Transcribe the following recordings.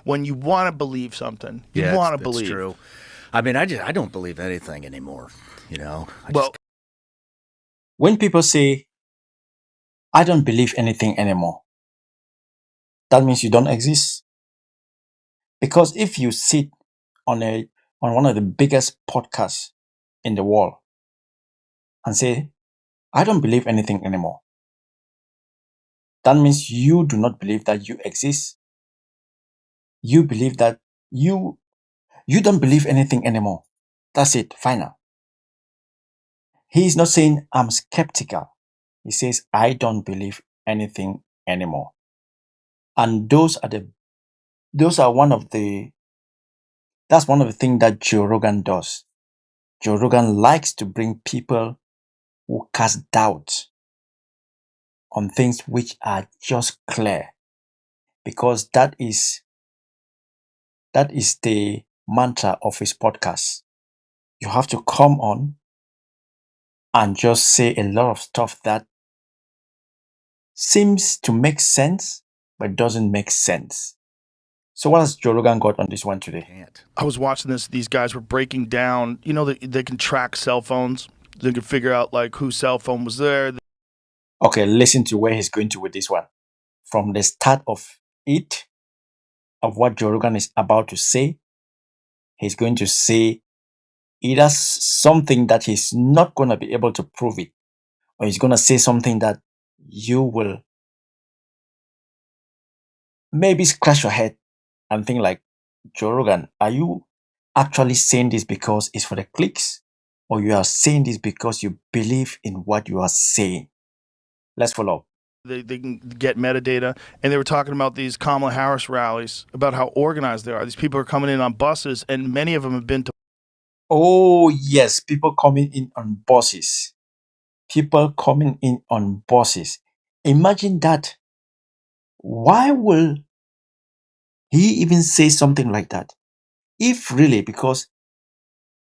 when you want to believe something. You Yeah, want to it's believe. true. I mean, I don't believe anything anymore. You know, Well, When people say, I don't believe anything anymore, that means you don't exist. Because if you sit on one of the biggest podcasts in the world and say, I don't believe anything anymore, that means you do not believe that you exist. You believe that you don't believe anything anymore. That's it, final. He is not saying I'm skeptical. He says I don't believe anything anymore. And those are that's one of the things that Joe Rogan does. Joe Rogan likes to bring people who cast doubt on things which are just clear, because that is the mantra of his podcast. You have to come on and just say a lot of stuff that seems to make sense but doesn't make sense. So what has Joe Rogan got on this one today? can't. I was watching this. These guys were breaking down. You know, they can track cell phones. They can figure out like whose cell phone was there. Okay, listen to where he's going to with this one. From the start of it, of what Joe Rogan is about to say, he's going to say either something that he's not going to be able to prove it, or he's going to say something that you will maybe scratch your head and think like, Joe Rogan, are you actually saying this because it's for the clicks, or you are saying this because you believe in what you are saying? Let's follow up. They can get metadata, and they were talking about these Kamala Harris rallies, about how organized they are. These people are coming in on buses, and many of them have been to. Oh, yes, people coming in on buses. People coming in on buses. Imagine that. Why will he even say something like that? If really, because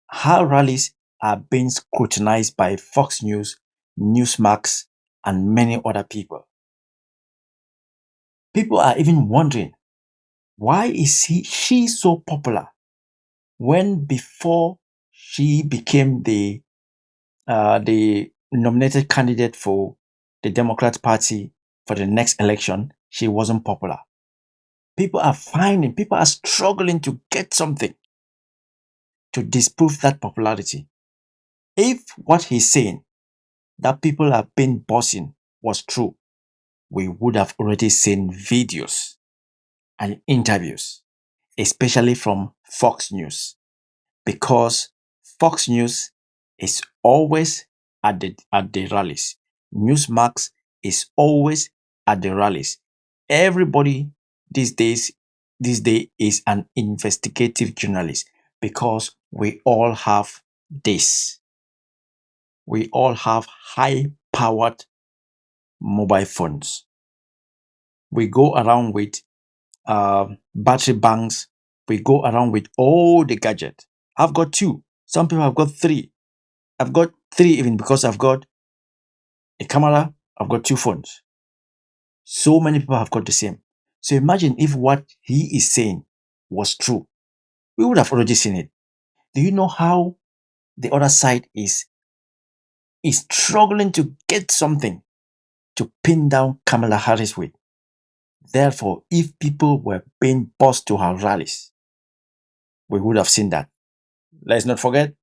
her rallies are being scrutinized by Fox News, Newsmax, and many other people. People are even wondering, why is she so popular when before she became the nominated candidate for the Democrat Party for the next election, she wasn't popular. People are struggling to get something to disprove that popularity. If what he's saying, that people have been bossing, was true, we would have already seen videos and interviews, especially from Fox News, because Fox News is always at the rallies. Newsmax is always at the rallies. Everybody these days this day is an investigative journalist, because we all have this. We all have high powered mobile phones. We go around with battery banks. We go around with all the gadgets. I've got two. Some people have got three. I've got three even because I've got a camera. I've got two phones. So many people have got the same. So imagine if what he is saying was true. We would have already seen it. Do you know how the other side is struggling to get something to pin down Kamala Harris with? Therefore, if people were being bussed to her rallies, we would have seen that. Let's not forget,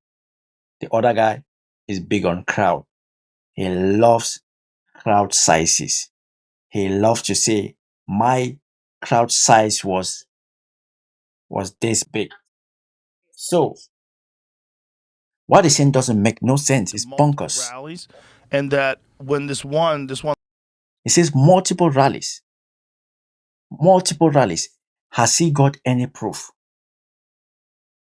the other guy is big on crowd. He loves crowd sizes. He loves to say, my crowd size was this big. So what he's saying doesn't make no sense. It's Multiple bonkers. rallies, and that when this one. He says multiple rallies. Multiple rallies. Has he got any proof?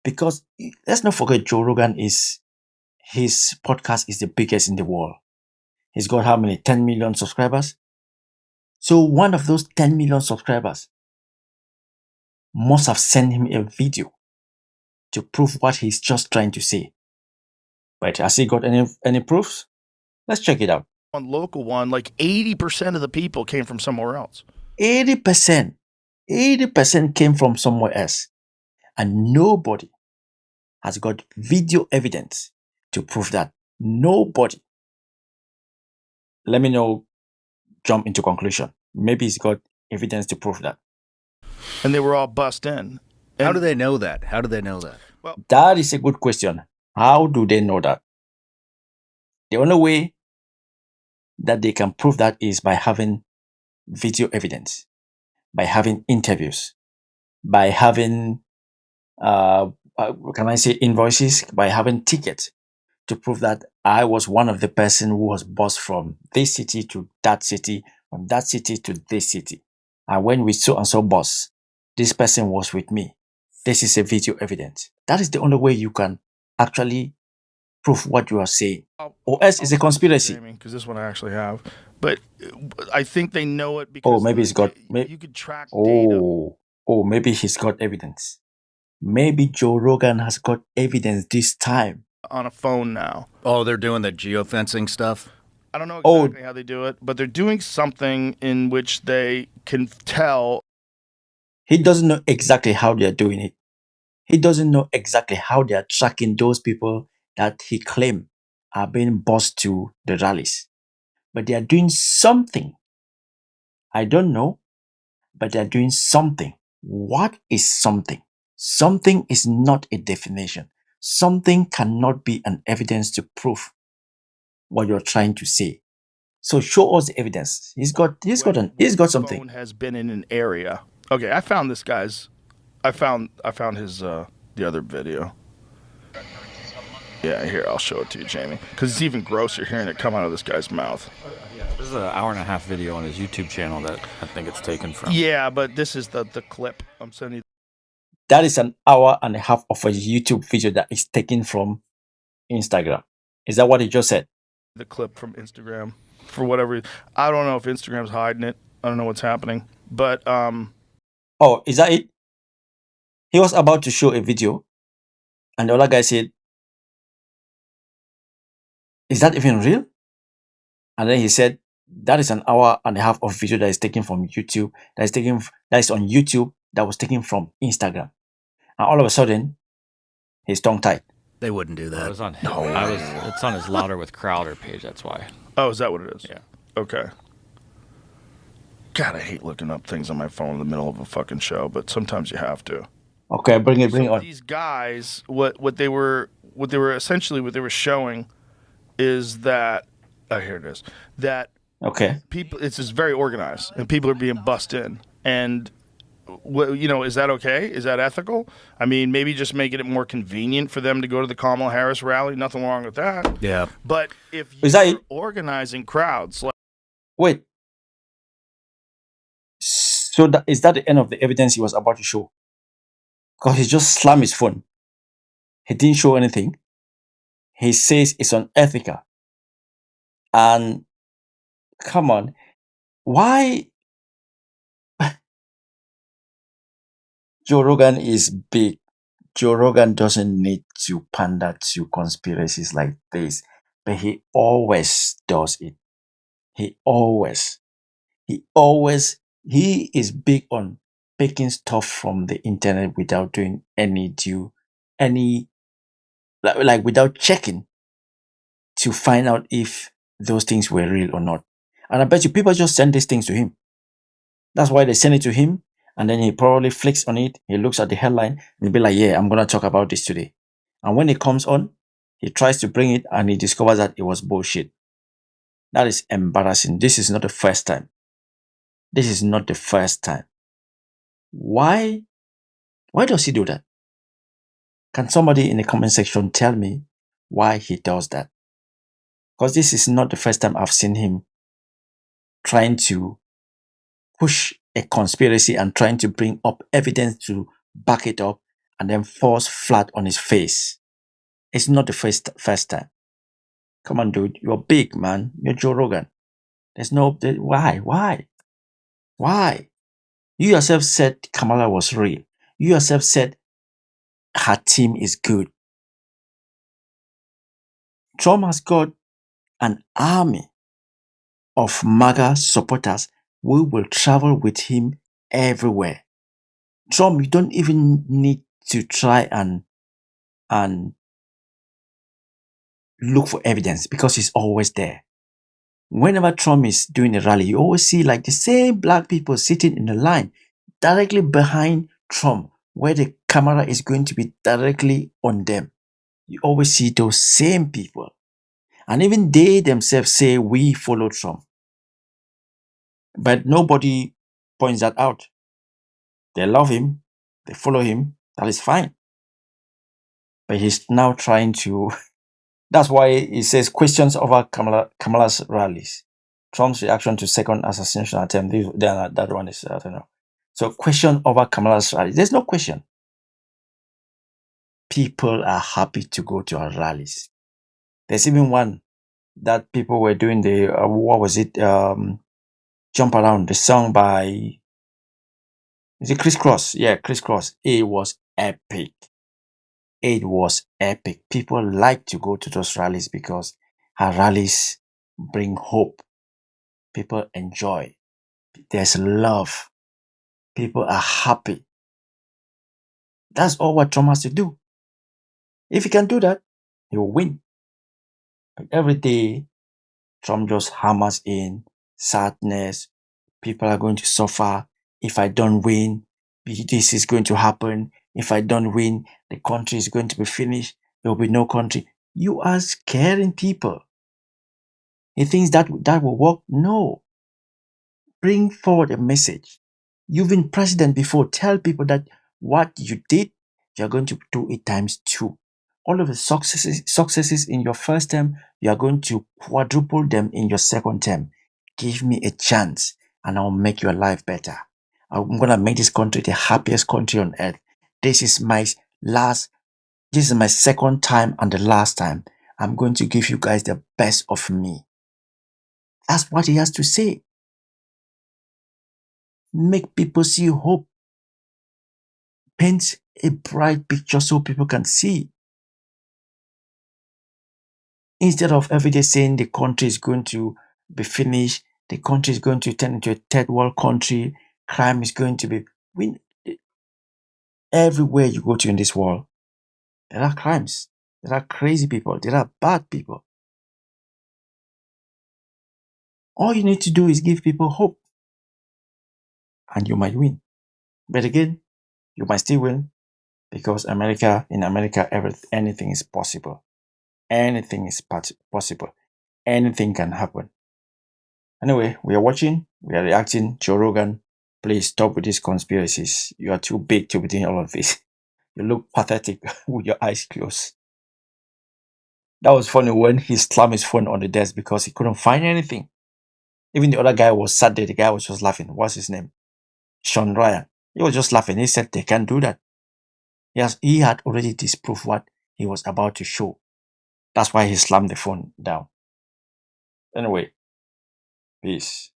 Because let's not forget, Joe Rogan his podcast is the biggest in the world. He's got how many? 10 million subscribers? So one of those 10 million subscribers must have sent him a video to prove what he's just trying to say. But has he got any proofs? Let's check it out. One local one, like 80% of the people came from somewhere else. 80%. 80% came from somewhere else. And nobody has got video evidence to prove that. Nobody. Let me know, jump into conclusion. Maybe he's got evidence to prove that. And they were all bussed in. How do they know that? How do they know that? Well, That is a good question. How do they know that? The only way that they can prove that is by having video evidence, by having interviews, by having, can I say invoices, by having tickets to prove that I was one of the person who was bussed from this city to that city, from that city to this city. I went with so and so bus. This person was with me. This is a video evidence. That is the only way you can actually prove what you are saying. Or else it's a conspiracy. Because this one I actually have. But I think they know it because maybe he's got. you could track data. Maybe he's got evidence. Maybe Joe Rogan has got evidence this time. On a phone now. Oh, they're doing the geofencing stuff? I don't know exactly how they do it, but they're doing something in which they can tell. He doesn't know exactly how they're doing it. He doesn't know exactly how they are tracking those people that he claimed are being bussed to the rallies. But they are doing something. I don't know, but they are doing something. What is something? Something is not a definition. Something cannot be an evidence to prove what you're trying to say. So show us the evidence. He's got something. Phone has been in an area. Okay, I found this guy's. I found his the other video. Yeah, here, I'll show it to you, Jamie. Because it's even grosser hearing it come out of this guy's mouth. This is an hour-and-a-half video on his YouTube channel that I think it's taken from. Yeah, but this is the clip I'm sending you. That is an hour and a half of a YouTube video that is taken from Instagram. Is that what he just said? The clip from Instagram. For whatever, I don't know if Instagram's hiding it. I don't know what's happening. But, Oh, is that it? He was about to show a video, and the other guy said, "Is that even real?" And then he said, "That is an hour and a half of video that is taken from YouTube. That is on YouTube. That was taken from Instagram." And all of a sudden, he's tongue-tied. They wouldn't do that. It's on his Louder with Crowder page. That's why. oh, is that what it is? Yeah. Okay. God, I hate looking up things on my phone in the middle of a fucking show, but sometimes you have to. Okay, bring it on. These guys, what they were showing is that here it is, that Okay. people, it's just very organized and people are being bussed in, and is that okay? Is that ethical? I mean, maybe just making it more convenient for them to go to the Kamala Harris rally. Nothing wrong with that. Yeah. But if Is that you're it? organizing crowds, like, Wait. So is that the end of the evidence he was about to show? Because he just slammed his phone. He didn't show anything. He says it's unethical. And come on, why? Joe Rogan is big. Joe Rogan doesn't need to pander to conspiracies like this, but he always does it. He is big on picking stuff from the internet without doing like without checking to find out if those things were real or not. And I bet you people just send these things to him. That's why they send it to him, and then he probably flicks on it. He looks at the headline and he'll be like, "Yeah, I'm gonna talk about this today." And when it comes on, he tries to bring it and he discovers that it was bullshit. That is embarrassing. This is not the first time. This is not the first time. Why does he do that? Can somebody in the comment section tell me why he does that? Because this is not the first time I've seen him trying to push a conspiracy and trying to bring up evidence to back it up and then falls flat on his face. It's not the first time. Come on, dude. You're big, man. You're Joe Rogan. Why? You yourself said Kamala was real. You yourself said her team is good. Trump has got an army of MAGA supporters who will travel with him everywhere. Trump, you don't even need to try and look for evidence because he's always there. Whenever Trump is doing a rally, you always see like the same black people sitting in the line directly behind Trump, where the camera is going to be directly on them. You always see those same people. And even they themselves say, we follow Trump. But nobody points that out. They love him, they follow him, that is fine. But he's now trying to. That's why he says questions over Kamala's rallies. Trump's reaction to second assassination attempt. That one is, I don't know. So, question over Kamala's rallies. There's no question. People are happy to go to our rallies. There's even one that people were doing the, what was it? Jump Around, the song by, is it Chris Cross? Yeah, Chris Cross. It was epic. It was epic. People like to go to those rallies because our rallies bring hope. People enjoy. There's love. People are happy. That's all what Trump has to do. If he can do that, he will win. But every day, Trump just hammers in sadness. People are going to suffer. If I don't win, this is going to happen. If I don't win, the country is going to be finished. There will be no country. You are scaring people. He thinks that will work? No. Bring forward a message. You've been president before. Tell people that what you did, you're going to do it times 2. All of the successes in your first term, you are going to quadruple them in your second term. Give me a chance and I'll make your life better. I'm going to make this country the happiest country on earth. This is my second time and the last time. I'm going to give you guys the best of me. That's what he has to say. Make people see hope. Paint a bright picture so people can see. Instead of every day saying the country is going to be finished, the country is going to turn into a third world country, crime is going to be. Everywhere you go to in this world, there are crimes, there are crazy people, there are bad people. All you need to do is give people hope, and you might win. But again, you might still win because in America, anything is possible. Anything is possible. Anything can happen. Anyway, we are watching, we are reacting. Joe Rogan, please stop with these conspiracies. You are too big to be doing all of this. You look pathetic with your eyes closed. That was funny when he slammed his phone on the desk because he couldn't find anything. Even the other guy was sat there. The guy was just laughing. What's his name? Sean Ryan. He was just laughing. He said they can't do that. Yes, he had already disproved what he was about to show. That's why he slammed the phone down. Anyway, peace.